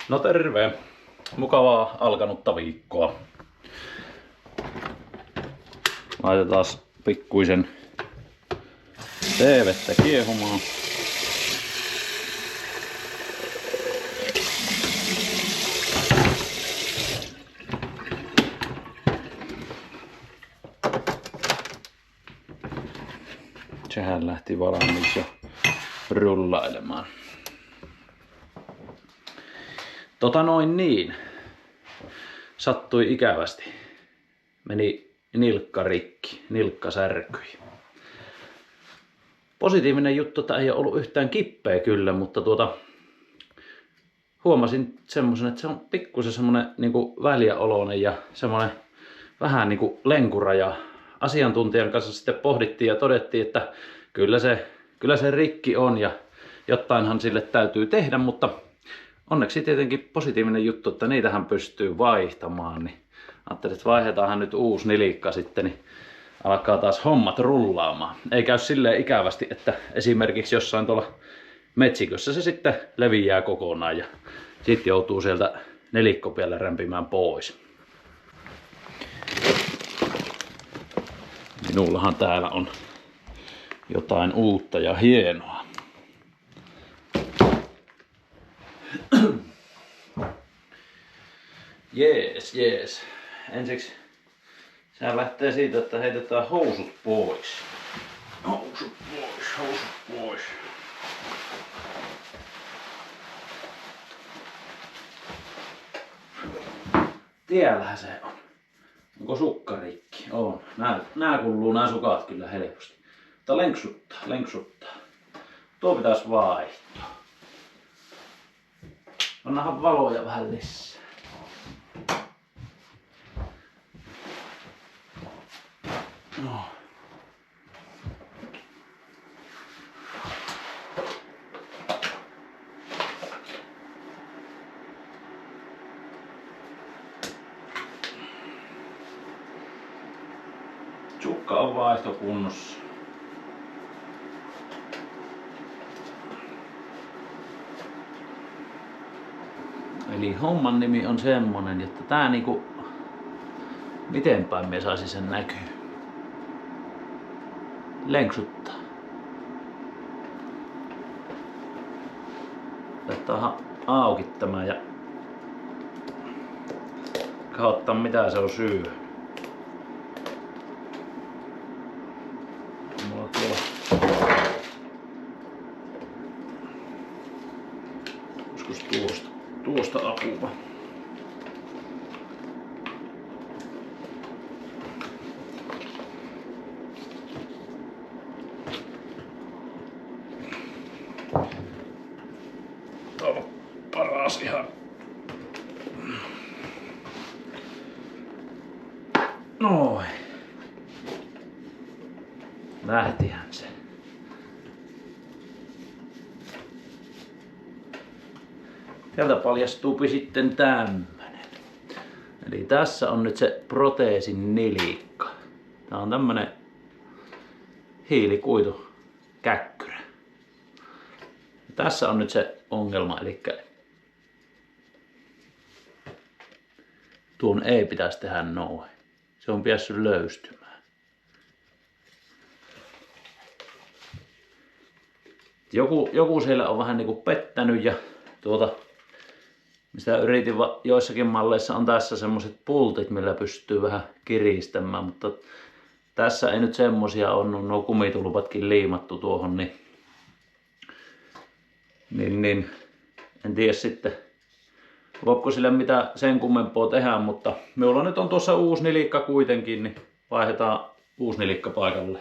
No terve! Mukavaa alkanutta viikkoa. Laitetaan pikkuisen teevettä kiehumaan. Sehän lähti valmiiksi jo rullailemaan. Sattui ikävästi. Meni nilkka rikki, nilkka särkyi. Positiivinen juttu, että ei ole ollut yhtään kippeä kyllä, mutta huomasin semmoisen, että se on pikkusen semmonen niinku väljäoloinen ja semmonen vähän niinku lenkura, ja asiantuntijan kanssa sitten pohdittiin ja todettiin, että kyllä se rikki on ja jotainhan sille täytyy tehdä, mutta onneksi tietenkin positiivinen juttu, että niitähän pystyy vaihtamaan, niin ajattelin, että vaihdetaanhan nyt uusi nilikka sitten, niin alkaa taas hommat rullaamaan. Ei käy silleen ikävästi, että esimerkiksi jossain tuolla metsikössä se sitten leviää kokonaan ja sitten joutuu sieltä nelikkopiellä rämpimään pois. Minullahan täällä on jotain uutta ja hienoa. Jees. Ensiksi sehän lähtee siitä, että heitetään housut pois. Housut pois. Tiellähän se on. Onko sukka rikki? On. Nää kuuluu nää sukat kyllä helposti. Mutta lenksuttaa. Tuo pitäisi vaihtaa. Onnahan valoja vähän lisää. No. Sukka on vaihtokunnossa. Eli homman nimi on semmonen, että tää niinku, miten päin me saisi sen näkyy. Lenksuttaa. Laitetaan auki tämä ja katsotaan mitä se on syö. Mulla on joskus tuosta apua. Tää on paras ihan. Noin. Lähtihän se. Sieltä paljastuupi sitten tämmönen. Eli tässä on nyt se proteesin nilikka. Tää on tämmönen hiilikuitu käkkyrä. Ja tässä on nyt se ongelma, eli tuon ei pitäisi tehdä noin. Se on päässyt löystymään. Joku siellä on vähän niinku pettänyt ja mistä yritin joissakin malleissa on tässä semmoset pultit, millä pystyy vähän kiristämään, mutta tässä ei nyt semmosia on, nuo kumitulpatkin liimattu tuohon, niin en tiedä sitten voiko sille mitä sen kummempaa tehdä, mutta minulla nyt on tuossa uusi nilikka kuitenkin, niin vaihdetaan uusi nilikka paikalle.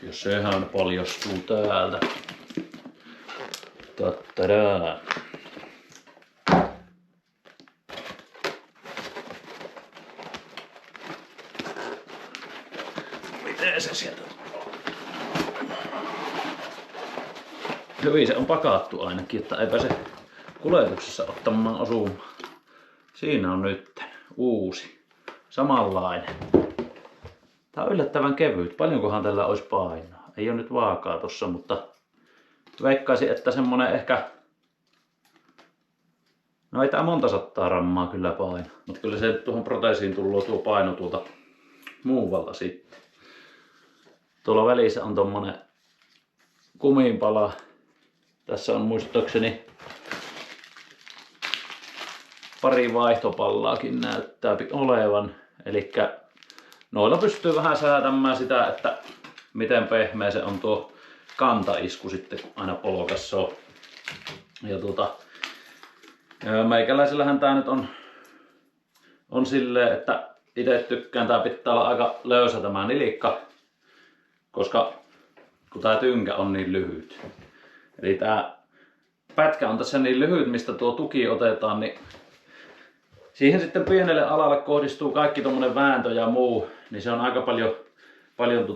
Jos sehän paljastuu täältä. Tattadaa. Miten se sieltä on? Hyvin se on pakattu ainakin, että ei pääse kuljetuksessa ottamaan osumaan. Siinä on nyt uusi, samanlainen. Tää on yllättävän kevyt. Paljonkohan tällä olisi painoa? Ei ole nyt vaakaa tossa, mutta veikkaisin, että semmonen ehkä... No ei tää monta sattaa grammaa kyllä paino. Mutta kyllä se tuohon proteesiin tullut tuo paino tuolta muualta sitten. Tuolla välissä on tommonen kuminpala. Tässä on muistaakseni pari vaihtopallaakin näyttää olevan. Elikkä noilla pystyy vähän säätämään sitä, että miten pehmeä se on tuo kantaisku sitten, kun aina polkassoo. Ja meikäläisellähän tää nyt on silleen, että itse tykkään, tää pitää olla aika löysä tämä nilikka, koska kun tää tynkä on niin lyhyt. Eli tää pätkä on tässä niin lyhyt, mistä tuo tuki otetaan, niin siihen sitten pienelle alalle kohdistuu kaikki tommonen vääntö ja muu, niin se on aika paljon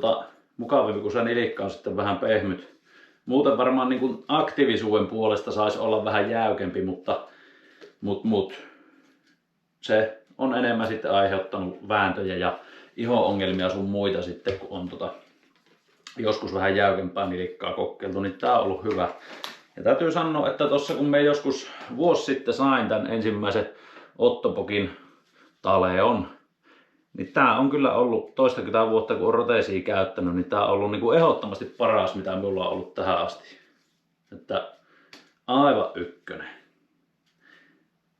mukavampi, kun se nilikka on sitten vähän pehmyt. Muuten varmaan niin kuin aktiivisuuden puolesta saisi olla vähän jäykempi, mutta se on enemmän sitten aiheuttanut vääntöjä ja iho-ongelmia sun muita sitten, kun on joskus vähän jäykempää nilikkaa kokeiltu, niin tää on ollut hyvä. Ja täytyy sanoa, että tossa kun me joskus vuosi sitten sain tän ensimmäisen Ottobokin Taleon, niin tää on kyllä ollut toistakymmentä vuotta, kun on proteesia käyttänyt, niin tää on ollut niin kuin ehdottomasti paras, mitä minulla on ollut tähän asti. Että aivan ykkönen.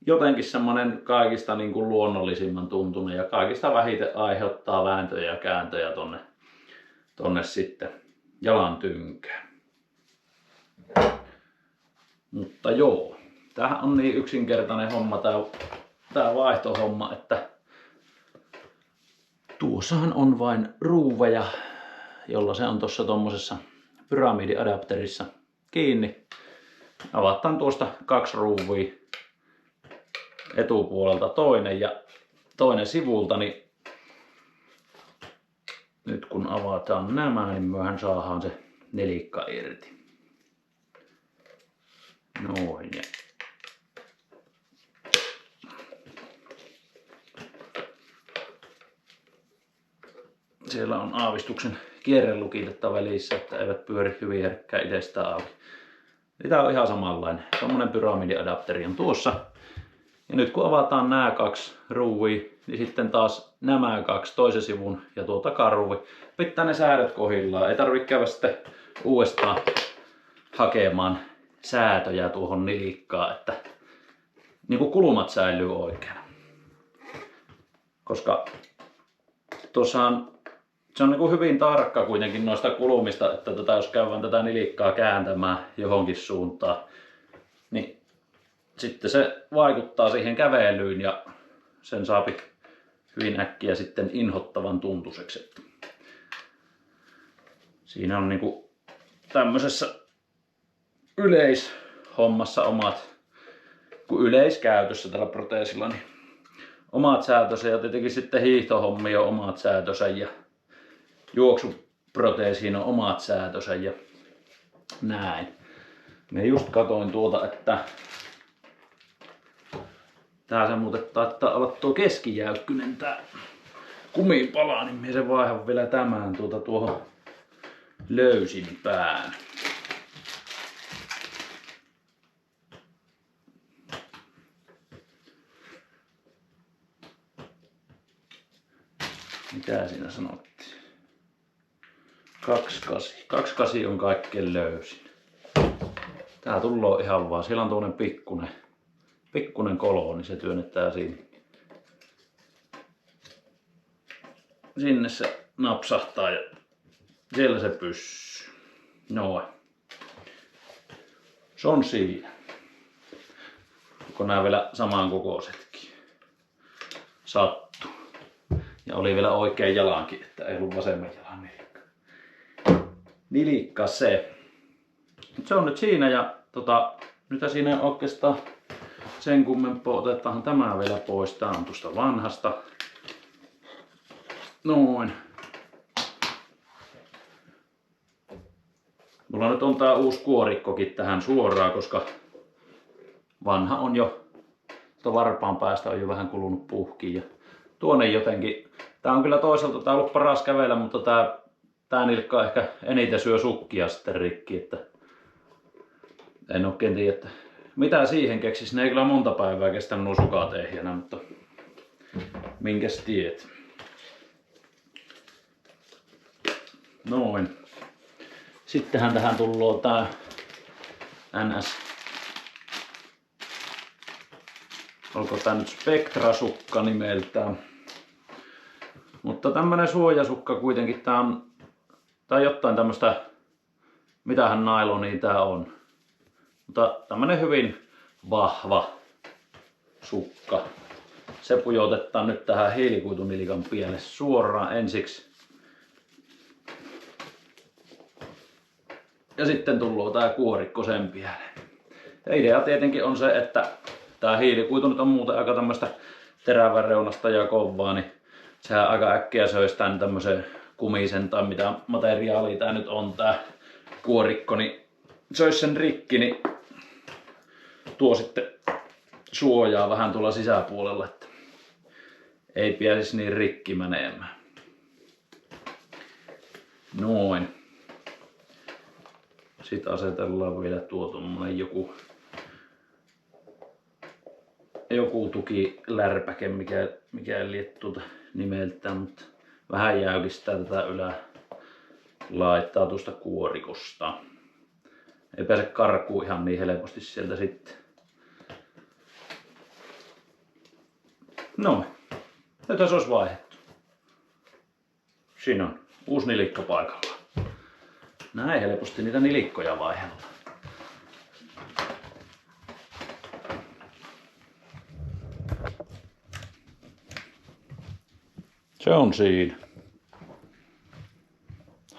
Jotenkin semmonen kaikista niin kuin luonnollisimman tuntunen ja kaikista vähiten aiheuttaa vääntöjä ja kääntöjä tonne sitten jalan tynkään. Mutta joo, tämähän on niin yksinkertainen homma tää vaihtohomma, että tuossahan on vain ruuveja, jolla se on tuossa tommosessa pyramidiadapterissa kiinni. Avataan tuosta 2 ruuvia, etupuolelta toinen ja toinen sivulta, niin nyt kun avataan nämä, niin myöhän saadaan se nelikka irti. Noin. Ja siellä on aavistuksen kierrelukitetta välissä, että eivät pyöri hyvin herkkää itsestään auki. Eli tää on ihan samanlainen. Tommonen pyramidiadapteri on tuossa. Ja nyt kun avataan nämä 2 ruuvia, niin sitten taas nämä 2 toisen sivun ja tuo takaruuvi. Pitää ne säädöt kohdillaan. Ei tarvitse käydä sitten uudestaan hakemaan säätöjä tuohon nilikkaan, että niin kuin kulmat säilyy oikeana. Koska tuossahan se on niin kuin hyvin tarkka kuitenkin noista kulmista, että jos käydään tätä nilikkaa kääntämään johonkin suuntaan, niin sitten se vaikuttaa siihen kävelyyn ja sen saapi hyvin äkkiä sitten inhottavan tuntuiseksi. Siinä on niinku tämmöisessä yleishommassa kun yleiskäytössä tällä proteesilla, niin omat säätönsä ja tietenkin sitten hiihtohommia on omat säätönsä ja juoksuproteesiin on omat säätönsä ja näin. Me just katoin että tää se muuten taitaa olla tuo keskijäykkynen tää kuminpala, niin me se vaihan vielä tämän tuohon löysimpään. Mitä siinä sanottiin? 28. 28 on kaikkein löysin. Tää tulee ihan vaan. Siellä on tuollainen pikkunen kolo, niin se työnnetään siinä. Sinne se napsahtaa ja siellä se pyssyy. Noin. Se on siinä. Onko nää vielä saman kokoisetkin? Sattu. Ja oli vielä oikein jalankin, että ei ollut vasemman jalan nilikka. Nilikka se. Mut se on nyt siinä ja nyt siinä oikeastaan sen kummempaa. Otetaan tämä vielä pois. Tää on tuosta vanhasta. Noin. Mulla nyt on tää uusi kuorikkokin tähän suoraan, koska vanha on jo, varpaan päästä on jo vähän kulunut puhkiin. Ja tuonne jotenkin, tää on kyllä toisaalta tää on ollut paras kävellä, mutta tää nilkka ehkä eniten syö sukkia sitten rikki, että En oikein tiedä, että mitä siihen keksis. Ne ei kyllä monta päivää kestänyt nuo sukat ehjänä, mutta minkäs tiet. Noin. Sittenhän tähän tulloo tää NS. Olko tää nyt Spectra-sukka nimeltään. Mutta tämmönen suojasukka kuitenkin, tää on jotain tämmöstä, mitähän nailonia tää on. Mutta tämmönen hyvin vahva sukka. Se pujotetaan nyt tähän hiilikuitunilikan pielle suoraan ensiksi. Ja sitten tulloo tää kuorikko sen pieleen. Ja idea tietenkin on se, että tää hiilikuitu nyt on muuten aika tämmöstä terävän reunasta ja kovaa, niin sehän aika äkkiä söisi tän tämmösen kumisen tai mitä materiaalia tää nyt on tää kuorikko, niin söisi sen rikki, niin tuo sitten suojaa vähän tuolla sisäpuolella, että ei pääsisi niin rikki menemään. Noin. Sitten asetellaan vielä tuo tommonen joku tukilärpäke, mikä ei liet tuota nimeltään, mutta vähän jäykistää tätä laittaa tuosta kuorikosta. Ei pääse karkuun ihan niin helposti sieltä sitten. No, nyt se olisi vaihdettu. Siinä on uusi nilikka paikallaan. Näin helposti niitä nilikkoja vaihdellaan. Se on siinä.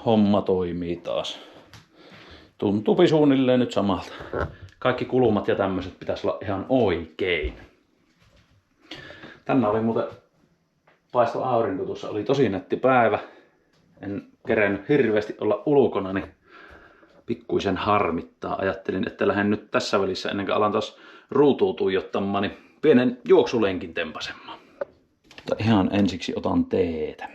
Homma toimii taas. Tuntuupi suunnilleen nyt samalta. Kaikki kulmat ja tämmöiset pitäisi olla ihan oikein. Tänään oli muuten paisto aurinko, tuossa oli tosi nätti päivä. En kerennyt hirveästi olla ulkona, niin pikkuisen harmittaa. Ajattelin, että lähden nyt tässä välissä ennen kuin alan taas ruutuun tuijottamaan, niin pienen juoksulenkin tempasemaan. Mutta ihan ensiksi otan teetä.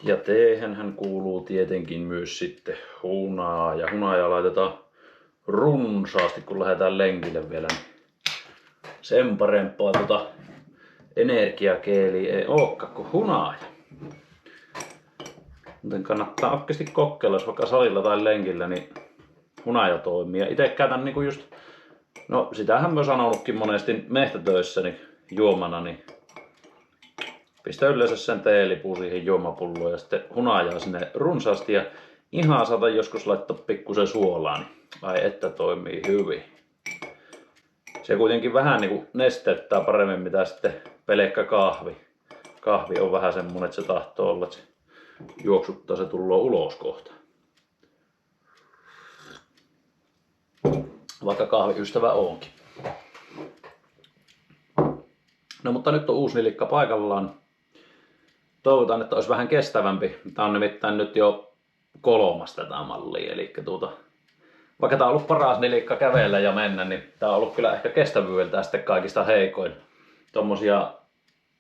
Ja teehenhän kuuluu tietenkin myös sitten hunaa. Ja hunajaa laitetaan runsaasti, kun lähdetään lenkille vielä. Niin sen parempaa energiakeeliä ei olekaan kuin hunaja. Joten kannattaa oikeasti kokeilla, jos vaikka salilla tai lenkillä, niin hunaja toimii. Ja itse käytän niinku just, no sitähän mä oon sanonutkin monesti mehtätöissäni juomana, niin pistä yleensä sen teelipuu siihen juomapulloon ja sitten hunajaa sinne runsaasti ja ihan saata joskus laittaa pikkusen suolaa, niin ai että toimii hyvin. Se kuitenkin vähän niinku nesteyttää paremmin mitä sitten pelkkä kahvi. Kahvi on vähän semmonen, että se tahtoo olla, että se juoksuttaa, se tulloo ulos kohta. Vaikka kahviystävä onkin. No mutta nyt on uusi nilikka paikallaan. Toivotaan, että olisi vähän kestävämpi. Tää on nimittäin nyt jo 3. tätä mallia. Eli vaikka tää on ollut paras nilikka kävellä ja mennä, niin tää on ollut kyllä ehkä kestävyydeltään sitten kaikista heikoin. Tommosia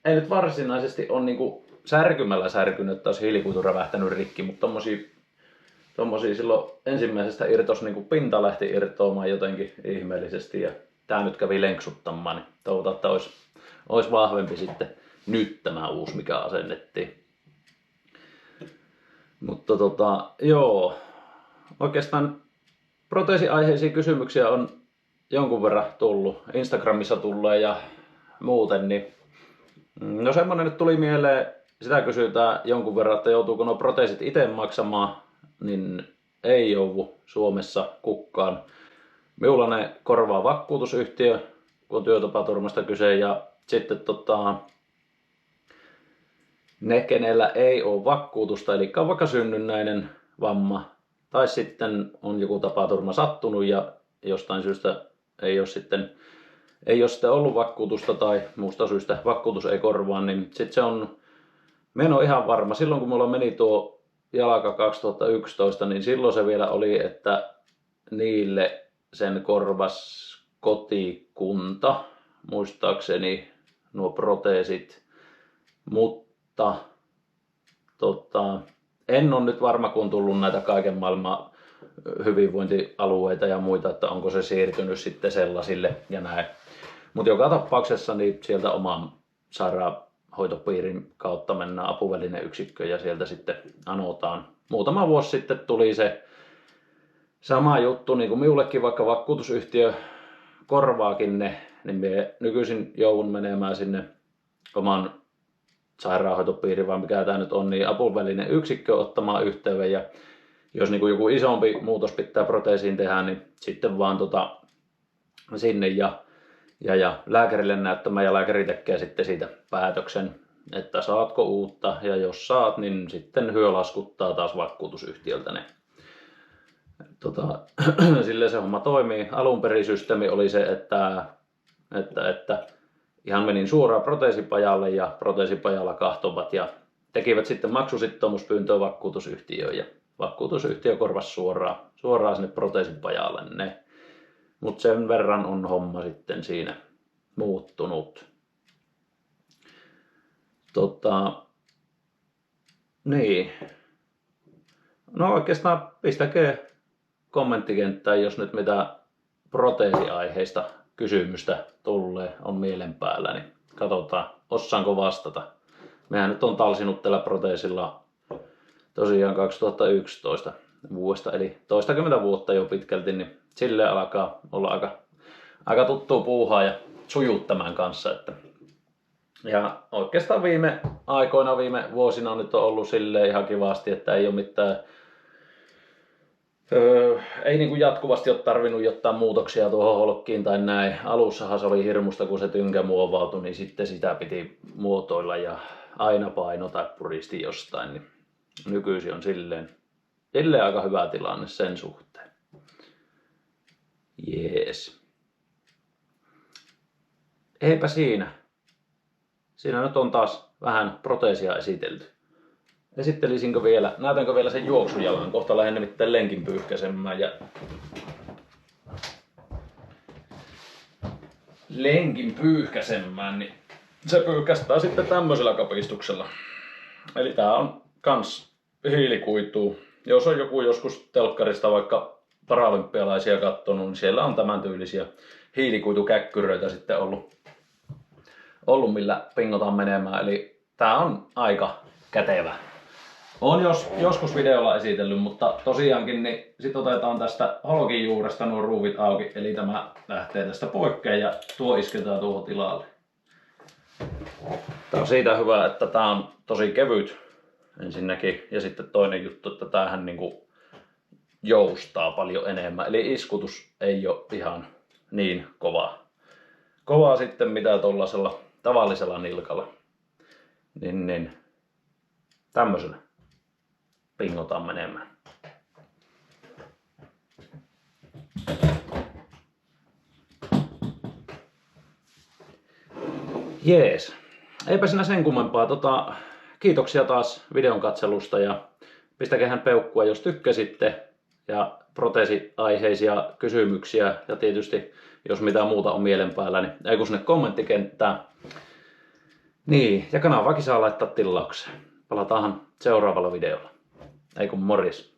ei nyt varsinaisesti ole niinku särkymällä särkynyt, että olisi hiilikuitu rävähtänyt rikki, mutta tommosia silloin ensimmäisestä irtos niinku pinta lähti irtoamaan jotenkin ihmeellisesti ja tää nyt kävi lenksuttamaan, niin toivotaan, että olisi vahvempi sitten nyt tämä uusi, mikä asennettiin. Mutta joo, oikeastaan proteesiaiheisia kysymyksiä on jonkun verran tullut, Instagramissa tulee ja muuten, niin no semmonen nyt tuli mieleen, sitä kysytään jonkun verran, että joutuuko nuo proteesit itse maksamaan, niin ei joudu Suomessa kukaan. Minulla ne korvaa vakuutusyhtiö, kun on työtapaturmasta kyse, ja sitten ne, kenellä ei ole vakuutusta, eli on vaikka synnynnäinen vamma, tai sitten on joku tapaturma sattunut ja jostain syystä ei ole sitten ollut vakuutusta tai muusta syystä vakuutus ei korvaa, niin sitten se on, en ole ihan varma. Silloin kun mulla meni tuo jalka 2011, niin silloin se vielä oli, että niille sen korvas kotikunta, muistaakseni nuo proteesit, mutta en ole nyt varma, kun on tullut näitä kaiken maailman hyvinvointialueita ja muita, että onko se siirtynyt sitten sellaisille ja näin. Mutta joka tapauksessa niin sieltä oman sairaanhoitopiirin kautta mennään apuvälineyksikköön ja sieltä sitten anotaan. Muutama vuosi sitten tuli se sama juttu, niin kuin minullekin, vaikka vakuutusyhtiö korvaakin ne, niin minä nykyisin joudun menemään sinne oman sairaanhoitopiirin, vai mikä tämä nyt on, niin apuvälineyksikkö ottamaan yhteyden, ja jos niin kuin joku isompi muutos pitää proteesiin tehdä, niin sitten vaan sinne ja lääkärille näyttämään, ja lääkäri tekee sitten siitä päätöksen, että saatko uutta, ja jos saat, niin sitten hyö laskuttaa taas vakuutusyhtiöltä ne. Sille se homma toimii. Alun perin systeemi oli se, että ihan menin suoraan proteesipajalle ja proteesipajalla kahtovat ja tekivät sitten maksusitoumuspyyntöä vakuutusyhtiöön ja vakuutusyhtiö korvasi suoraan sinne proteesipajalle ne. Mutta sen verran on homma sitten siinä muuttunut. Niin. No oikeastaan pistäkää kommenttikenttään, jos nyt mitä proteesiaiheista kysymystä tulee, on mielen päällä, niin katsotaan, osaanko vastata. Mehän nyt on talsinut tällä proteesilla tosiaan 2011 vuodesta, eli toistakymmentä vuotta jo pitkälti, niin silleen alkaa olla aika tuttua puuhaa ja sujuu tämän kanssa. Ja oikeastaan viime aikoina, viime vuosina nyt on ollut silleen ihan kivasti, että ei ole mitään ei niin kuin jatkuvasti ole tarvinnut jotain muutoksia tuohon holkkiin tai näin. Alussahan se oli hirmusta, kun se tynkä muovautui, niin sitten sitä piti muotoilla ja aina paino tai puristi jostain. Niin nykyisin on silleen aika hyvä tilanne sen suhteen. Jees. Eipä siinä. Siinä nyt on taas vähän proteesia esitelty. Esittelisinkö vielä, näytänkö vielä sen juoksujalan, kohta lähden nimittäin lenkin pyyhkäisemään ja niin se pyyhkästää sitten tämmöisellä kapistuksella. Eli tää on kans hiilikuituu. Jos on joku joskus telkkarista vaikka paralympialaisia kattonut, niin siellä on tämän tyylisiä hiilikuitukäkkyröitä sitten ollut millä pingotaan menemään. Eli tää on aika kätevä. Olen joskus videolla esitellyt, mutta tosiaankin niin sit otetaan tästä holkin juuresta nuo ruuvit auki. Eli tämä lähtee tästä poikkeen ja tuo isketään tuohon tilalle. Tää on siitä hyvä, että tää on tosi kevyt ensinnäkin. Ja sitten toinen juttu, että tämähän niinku joustaa paljon enemmän. Eli iskutus ei ole ihan niin kovaa sitten mitä tuollaisella tavallisella nilkalla. Niin tämmöisenä pingotaan menemään. Jees. Eipä siinä sen kummempaa. Kiitoksia taas videon katselusta ja pistäkähän peukkua, jos tykkäsitte. Ja proteesiaiheisia kysymyksiä ja tietysti jos mitään muuta on mielen päällä, niin ei kun sinne kommenttikenttään. Niin, ja kanavaakin saa laittaa tilaukseen. Palataanhan seuraavalla videolla. Ei kun morjes.